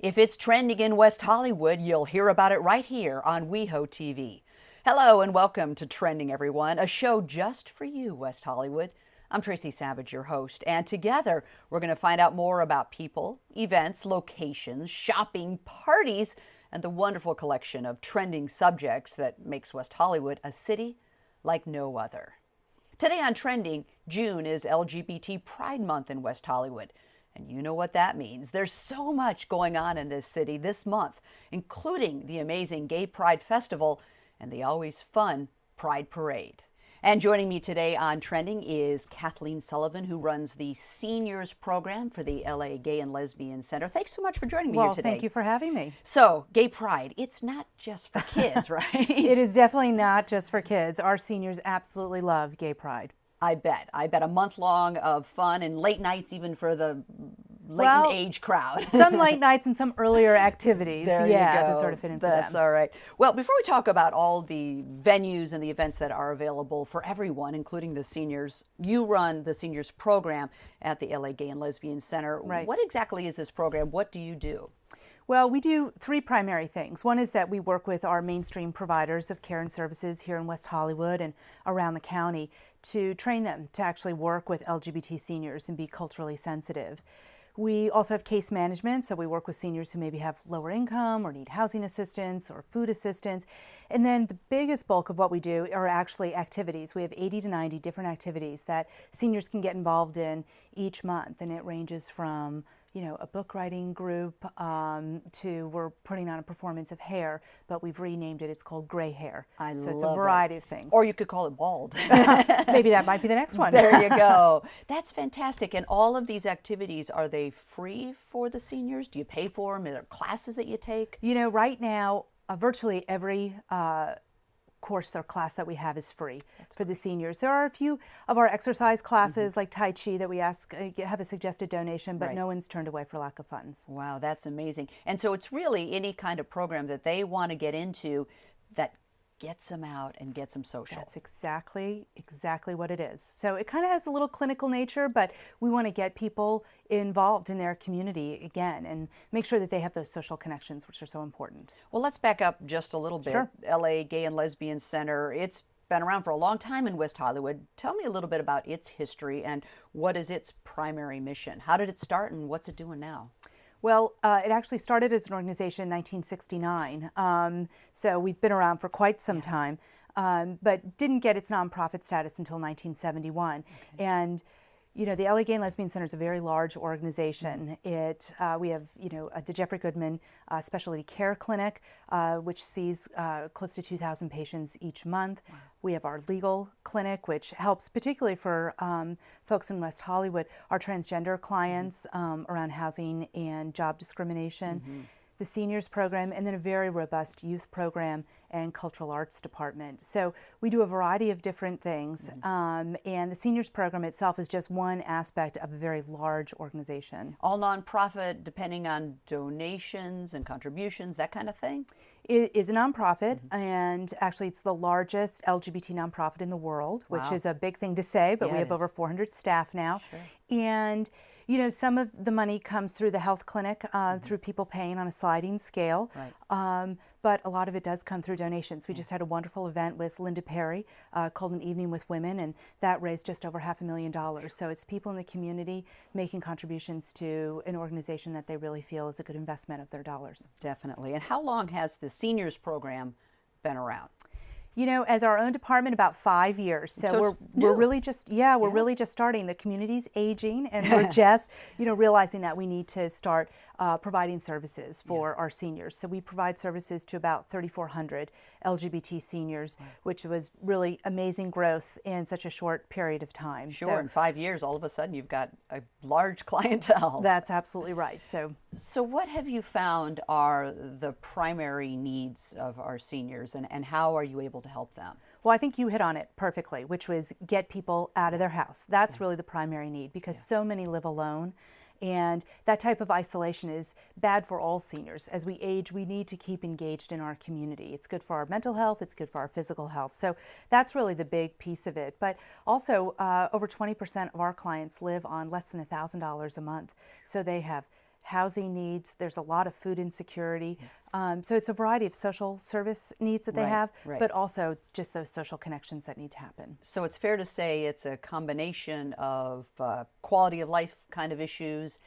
If it's trending in West Hollywood, you'll hear about it right here on WehoTV. Hello and welcome to Trending, everyone, a show just for you, West Hollywood. I'm Tracy Savage, your host, and together we're going to find out more about people, events, locations, shopping, parties, and the wonderful collection of trending subjects that makes West Hollywood a city like no other. Today on Trending, June is LGBT Pride Month in West Hollywood. And you know what that means. There's so much going on in this city this month, including the amazing Gay Pride Festival and the always fun Pride Parade. And joining me today on Trending is Kathleen Sullivan, who runs the Seniors Program for the LA Gay and Lesbian Center. Thanks so much for joining me here today. Thank you for having me. So, Gay Pride, it's not just for kids, right? It is definitely not just for kids. Our seniors absolutely love Gay Pride. I bet a month long of fun and late nights even for the latent age crowd. Some late nights and some earlier activities. There yeah, you go. To sort of fit in for That's them. all right. Well, before we talk about all the venues and the events that are available for everyone, including the seniors, you run the seniors program at the LA Gay and Lesbian Center. Right. What exactly is this program? What do you do? Well, we do three primary things. One is that we work with our mainstream providers of care and services here in West Hollywood and around the county to train them to actually work with LGBT seniors and be culturally sensitive. We also have case management, so we work with seniors who maybe have lower income or need housing assistance or food assistance. And then the biggest bulk of what we do are actually activities. We have 80 to 90 different activities that seniors can get involved in each month, and it ranges from a book writing group to we're putting on a performance of hair, but we've renamed it. It's called Gray Hair. So it's a variety of things. Or you could call it bald. Maybe that might be the next one. There you go. That's fantastic. And all of these activities, are they free for the seniors? Do you pay for them? Are there classes that you take? Right now, virtually every course or class that we have is free for the seniors. There are a few of our exercise classes like Tai Chi that we have a suggested donation, but no one's turned away for lack of funds. Wow, that's amazing. And so it's really any kind of program that they want to get into that gets them out and gets them social. That's exactly what it is. So it kind of has a little clinical nature, but we want to get people involved in their community again and make sure that they have those social connections, which are so important. Well, let's back up just a little bit. Sure. LA Gay and Lesbian Center, it's been around for a long time in West Hollywood. Tell me a little bit about its history and what is its primary mission? How did it start and what's it doing now? Well, it actually started as an organization in 1969, so we've been around for quite some time, but didn't get its nonprofit status until 1971. And the LA Gay and Lesbian Center is a very large organization. We have the Jeffrey Goodman Specialty Care Clinic, which sees close to 2,000 patients each month. Wow. We have our legal clinic, which helps particularly for folks in West Hollywood, our transgender clients around housing and job discrimination. The seniors program, and then a very robust youth program and cultural arts department. So we do a variety of different things, and the seniors program itself is just one aspect of a very large organization. All nonprofit, depending on donations and contributions, that kind of thing? It is a nonprofit, and actually it's the largest LGBT nonprofit in the world, which is a big thing to say, but we have over 400 staff now. Sure. And some of the money comes through the health clinic, through people paying on a sliding scale, but a lot of it does come through donations. We just had a wonderful event with Linda Perry called An Evening with Women, and that raised just over $500,000. So it's people in the community making contributions to an organization that they really feel is a good investment of their dollars. Definitely. And how long has the seniors program been around? As our own department, about 5 years. So we're really just really just starting. The community's aging, and we're just realizing that we need to start providing services for our seniors. So we provide services to about 3,400 LGBT seniors, which was really amazing growth in such a short period of time. Sure, in 5 years, all of a sudden you've got a large clientele. That's absolutely right. So what have you found are the primary needs of our seniors, and how are you able to help them? Well, I think you hit on it perfectly, which was get people out of their house. That's really the primary need, because so many live alone. And that type of isolation is bad for all seniors. As we age, we need to keep engaged in our community. It's good for our mental health, it's good for our physical health. So that's really the big piece of it. But also, over 20% of our clients live on less than $1,000 a month. So they have housing needs. There's a lot of food insecurity. So it's a variety of social service needs that they have, but also just those social connections that need to happen. So it's fair to say it's a combination of quality of life kind of issues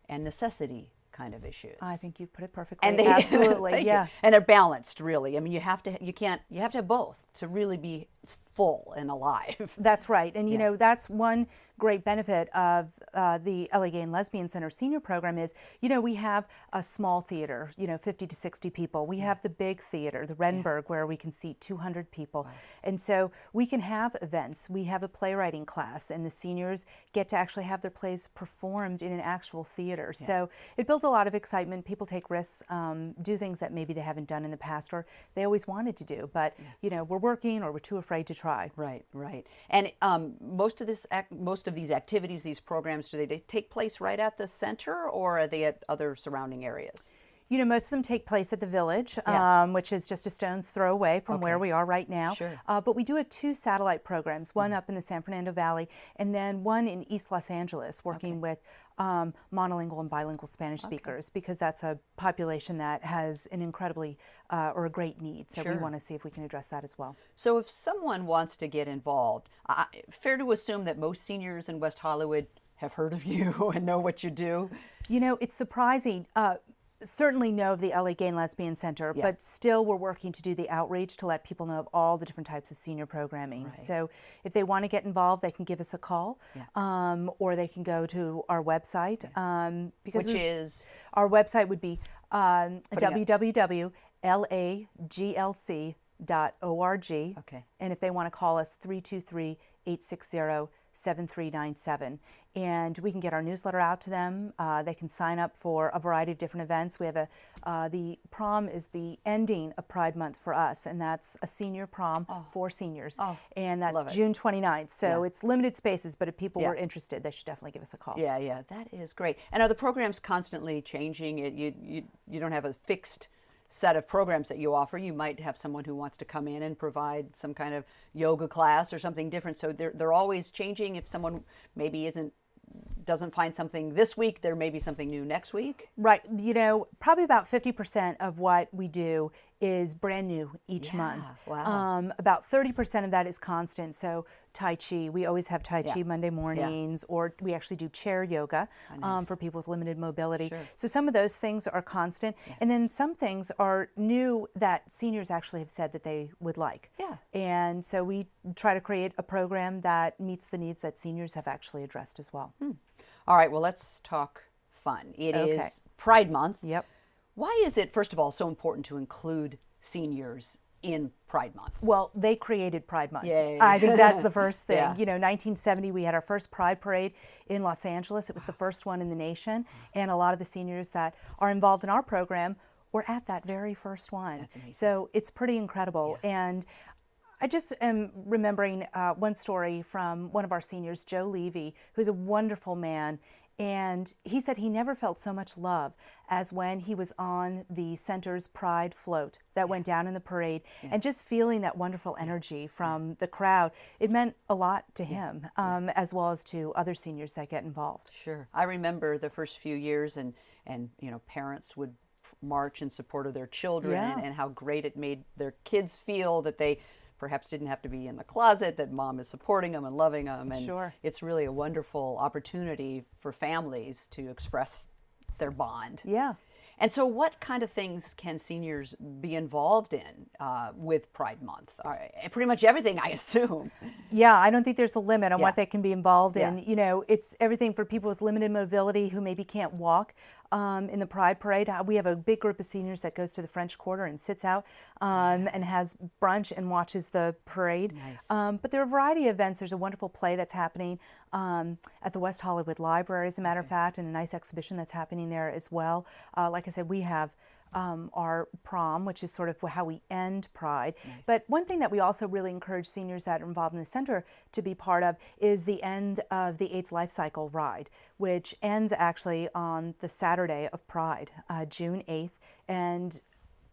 and necessity kind of issues. I think you put it perfectly. And they absolutely, yeah. And they're balanced, really. I mean, you have to have both to really be full and alive. That's right. And you know, that's one great benefit of the LA Gay and Lesbian Center senior program is, you know, we have a small theater, you know, 50 to 60 people. We have the big theater, the Renberg, where we can seat 200 people. Wow. And so we can have events. We have a playwriting class, and the seniors get to actually have their plays performed in an actual theater. So it builds a lot of excitement. People take risks, do things that maybe they haven't done in the past or they always wanted to do, but you know, we're working or we're too afraid to try. Right, right. And most of these activities, these programs, do they take place right at the center, or are they at other surrounding areas? You know, most of them take place at the Village, which is just a stone's throw away from where we are right now. Sure. But we do have 2 satellite programs, one up in the San Fernando Valley and then one in East Los Angeles, working with monolingual and bilingual Spanish speakers, because that's a population that has an incredibly or a great need. So we want to see if we can address that as well. So if someone wants to get involved, fair to assume that most seniors in West Hollywood have heard of you and know what you do? You know, it's surprising. Certainly know of the LA Gay and Lesbian Center, but still we're working to do the outreach to let people know of all the different types of senior programming. So if they want to get involved, they can give us a call, or they can go to our website. Because Which is? Our website would be www.laglc.org. And if they want to call us, 323-860-7397. And we can get our newsletter out to them. They can sign up for a variety of different events. We have the prom is the ending of Pride Month for us, and that's a senior prom for seniors. And that's June 29th. So it's limited spaces, but if people were interested, they should definitely give us a call. Yeah, yeah, that is great. And are the programs constantly changing? You don't have a fixed set of programs that you offer. You might have someone who wants to come in and provide some kind of yoga class or something different. So they're always changing. If someone maybe doesn't find something this week, there may be something new next week. Right. You know, probably about 50% of what we do is brand new each month. Wow. About 30% of that is constant. So Tai Chi, we always have Tai Chi Monday mornings, or we actually do chair yoga for people with limited mobility. So some of those things are constant. And then some things are new that seniors actually have said that they would like. And so we try to create a program that meets the needs that seniors have actually addressed as well. All right, well, let's talk fun. It is Pride Month. Why is it, first of all, so important to include seniors in Pride Month? Well, they created Pride Month. Yay. I think that's the first thing. You know, 1970, we had our first Pride Parade in Los Angeles. It was the first one in the nation. And a lot of the seniors that are involved in our program were at that very first one. That's amazing. So it's pretty incredible. And I just am remembering one story from one of our seniors, Joe Levy, who's a wonderful man. And he said he never felt so much love as when he was on the center's Pride float that went down in the parade, and just feeling that wonderful energy from the crowd. It meant a lot to him, as well as to other seniors that get involved. Sure. I remember the first few years, and you know, parents would march in support of their children, and how great it made their kids feel that they perhaps didn't have to be in the closet, that mom is supporting them and loving them. And it's really a wonderful opportunity for families to express their bond. And so what kind of things can seniors be involved in with Pride Month? Pretty much everything, I assume. Yeah, I don't think there's a limit on what they can be involved in. You know, it's everything for people with limited mobility who maybe can't walk. In the Pride Parade, we have a big group of seniors that goes to the French Quarter and sits out and has brunch and watches the parade. But there are a variety of events. There's a wonderful play that's happening at the West Hollywood Library, as a matter of fact, and a nice exhibition that's happening there as well. Like I said, we have our prom, which is sort of how we end Pride. But one thing that we also really encourage seniors that are involved in the center to be part of is the end of the AIDS Life Cycle Ride, which ends actually on the Saturday of Pride, June 8th. And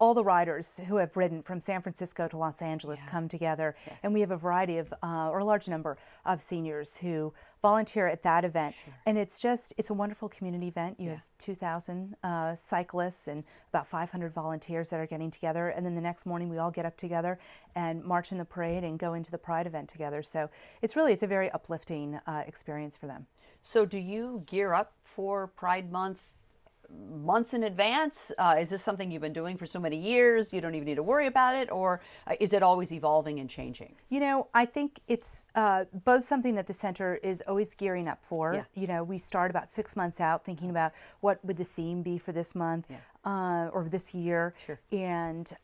all the riders who have ridden from San Francisco to Los Angeles come together, and we have a variety of, or a large number of seniors who volunteer at that event. And it's a wonderful community event. You have 2,000 cyclists and about 500 volunteers that are getting together. And then the next morning we all get up together and march in the parade and go into the Pride event together. So it's a very uplifting experience for them. So do you gear up for Pride Month months in advance? Is this something you've been doing for so many years, you don't even need to worry about it, or is it always evolving and changing? You know, I think it's both something that the center is always gearing up for. Yeah. You know, we start about 6 months out thinking about what would the theme be for this month or this year, and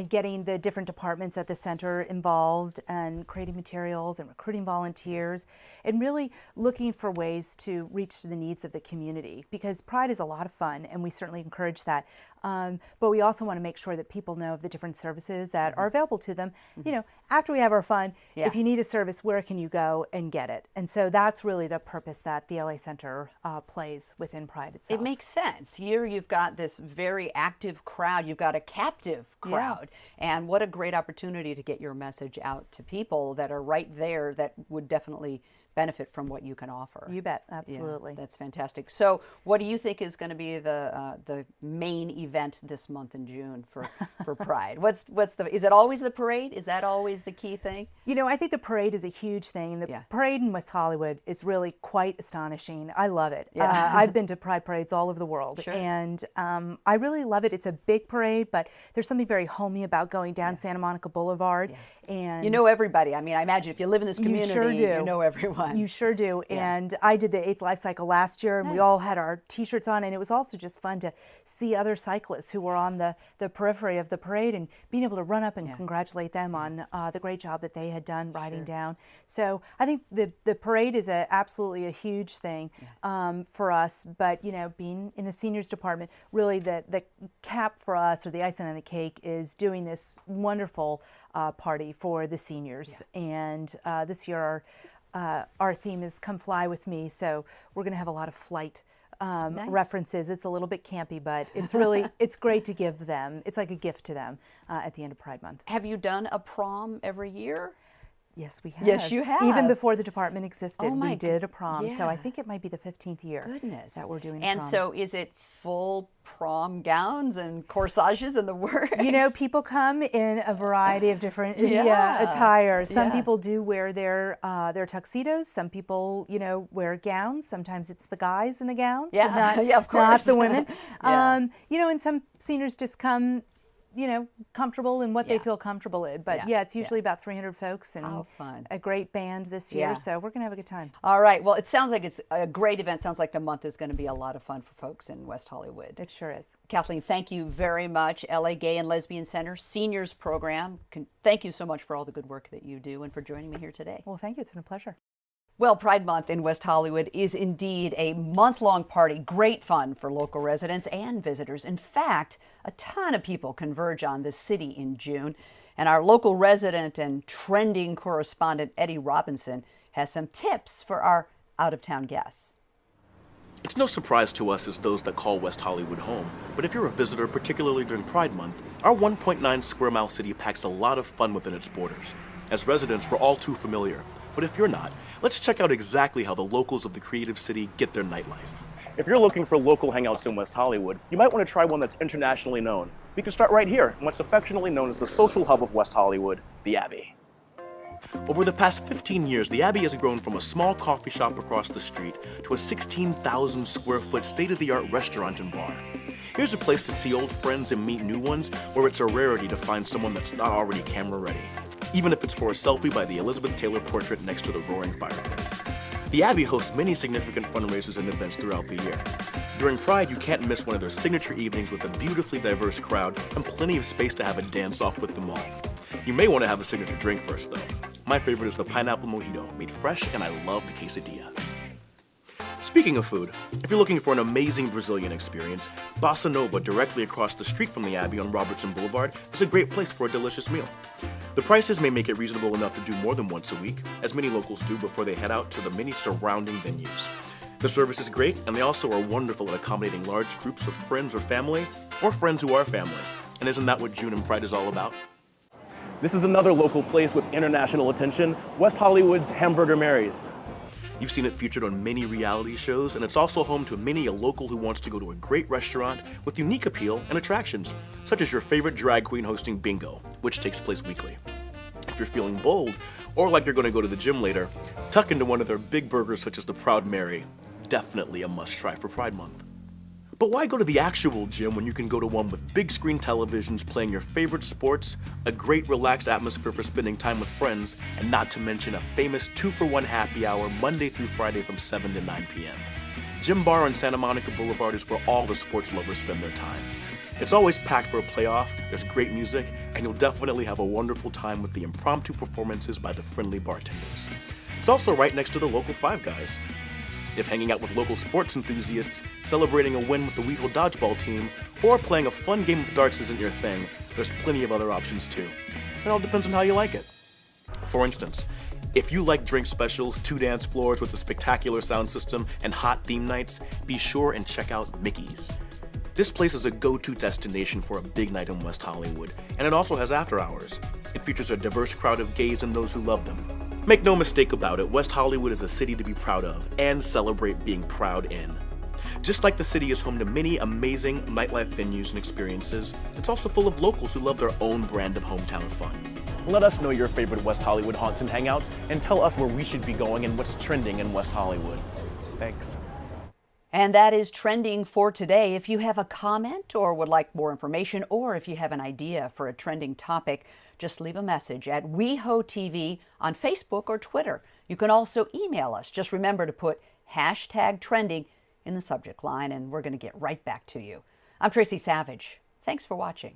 getting the different departments at the center involved and creating materials and recruiting volunteers and really looking for ways to reach the needs of the community, because Pride is a lot of fun and we certainly encourage that. But we also want to make sure that people know of the different services that are available to them. You know, after we have our fun, if you need a service, where can you go and get it? And so that's really the purpose that the LA Center plays within Pride itself. It makes sense. Here you've got this very active crowd, you've got a captive crowd, and what a great opportunity to get your message out to people that are right there that would definitely benefit from what you can offer. You bet, absolutely. Yeah, that's fantastic. So what do you think is going to be the main event this month in June for Pride? Is it always the parade? Is that always the key thing? You know, I think the parade is a huge thing. The parade in West Hollywood is really quite astonishing. I love it. I've been to Pride parades all over the world, and I really love it. It's a big parade, but there's something very homey about going down Santa Monica Boulevard. And you know everybody. I mean, I imagine if you live in this community, you know everyone. You sure do. And I did the 8th Life Cycle last year, and we all had our t-shirts on, and it was also just fun to see other cyclists who were on the periphery of the parade and being able to run up and congratulate them on the great job that they had done riding down. So I think the parade is absolutely a huge thing for us, but you know, being in the seniors department, really the cap for us, or the icing on the cake, is doing this wonderful party for the seniors. And this year our theme is "Come Fly With Me," so we're going to have a lot of flight references. It's a little bit campy, but it's really it's great to give them. It's like a gift to them at the end of Pride Month. Have you done a prom every year? Yes, we have. Yes, you have. Even before the department existed, Oh my we did a prom. yeah. So I think it might be the 15th year Goodness. that we're doing a And prom. so is it full prom gowns and corsages and the works? You know, people come in a variety of different attire. Some people do wear their tuxedos. Some people, you know, wear gowns. Sometimes it's the guys in the gowns, of course. not the women. You know, and some seniors just come, you know, comfortable in what they feel comfortable in. But it's usually about 300 folks and fun. a great band this year. So we're going to have a good time. All right. Well, it sounds like it's a great event. Sounds like the month is going to be a lot of fun for folks in West Hollywood. It sure is. Kathleen, thank you very much. LA Gay and Lesbian Center Seniors Program. Thank you so much for all the good work that you do and for joining me here today. Well, thank you. It's been a pleasure. Well, Pride Month in West Hollywood is indeed a month-long party. Great fun for local residents and visitors. In fact, a ton of people converge on the city in June. And our local resident and trending correspondent, Eddie Robinson, has some tips for our out-of-town guests. It's no surprise to us as those that call West Hollywood home, but if you're a visitor, particularly during Pride Month, our 1.9 square mile city packs a lot of fun within its borders. As residents, we're all too familiar. But if you're not, let's check out exactly how the locals of the creative city get their nightlife. If you're looking for local hangouts in West Hollywood, you might want to try one that's internationally known. We can start right here in what's affectionately known as the social hub of West Hollywood, the Abbey. Over the past 15 years, the Abbey has grown from a small coffee shop across the street to a 16,000 square foot state-of-the-art restaurant and bar. Here's a place to see old friends and meet new ones, where it's a rarity to find someone that's not already camera ready, even if it's for a selfie by the Elizabeth Taylor portrait next to the roaring fireplace. The Abbey hosts many significant fundraisers and events throughout the year. During Pride, you can't miss one of their signature evenings with a beautifully diverse crowd and plenty of space to have a dance-off with them all. You may want to have a signature drink first, though. My favorite is the pineapple mojito, made fresh, and I love the quesadilla. Speaking of food, if you're looking for an amazing Brazilian experience, Bossa Nova, directly across the street from the Abbey on Robertson Boulevard, is a great place for a delicious meal. The prices may make it reasonable enough to do more than once a week, as many locals do before they head out to the many surrounding venues. The service is great, and they also are wonderful at accommodating large groups of friends or family, or friends who are family. And isn't that what June and Pride is all about? This is another local place with international attention, West Hollywood's Hamburger Mary's. You've seen it featured on many reality shows, and it's also home to many a local who wants to go to a great restaurant with unique appeal and attractions, such as your favorite drag queen hosting bingo, which takes place weekly. If you're feeling bold, or like you're going to go to the gym later, tuck into one of their big burgers such as the Proud Mary. Definitely a must-try for Pride Month. But why go to the actual gym when you can go to one with big screen televisions playing your favorite sports, a great relaxed atmosphere for spending time with friends, and not to mention a famous 2-for-1 happy hour Monday through Friday from 7 to 9 p.m. Gym Bar on Santa Monica Boulevard is where all the sports lovers spend their time. It's always packed for a playoff, there's great music, and you'll definitely have a wonderful time with the impromptu performances by the friendly bartenders. It's also right next to the local Five Guys. If hanging out with local sports enthusiasts, celebrating a win with the WeHo dodgeball team, or playing a fun game of darts isn't your thing, there's plenty of other options too. It all depends on how you like it. For instance, if you like drink specials, 2 dance floors with a spectacular sound system, and hot theme nights, be sure and check out Mickey's. This place is a go-to destination for a big night in West Hollywood, and it also has after hours. It features a diverse crowd of gays and those who love them. Make no mistake about it, West Hollywood is a city to be proud of and celebrate being proud in. Just like the city is home to many amazing nightlife venues and experiences, it's also full of locals who love their own brand of hometown fun. Let us know your favorite West Hollywood haunts and hangouts, and tell us where we should be going and what's trending in West Hollywood. Thanks. And that is trending for today. If you have a comment or would like more information, or if you have an idea for a trending topic, just leave a message at WehoTV on Facebook or Twitter. You can also email us. Just remember to put #trending in the subject line, and we're going to get right back to you. I'm Tracy Savage. Thanks for watching.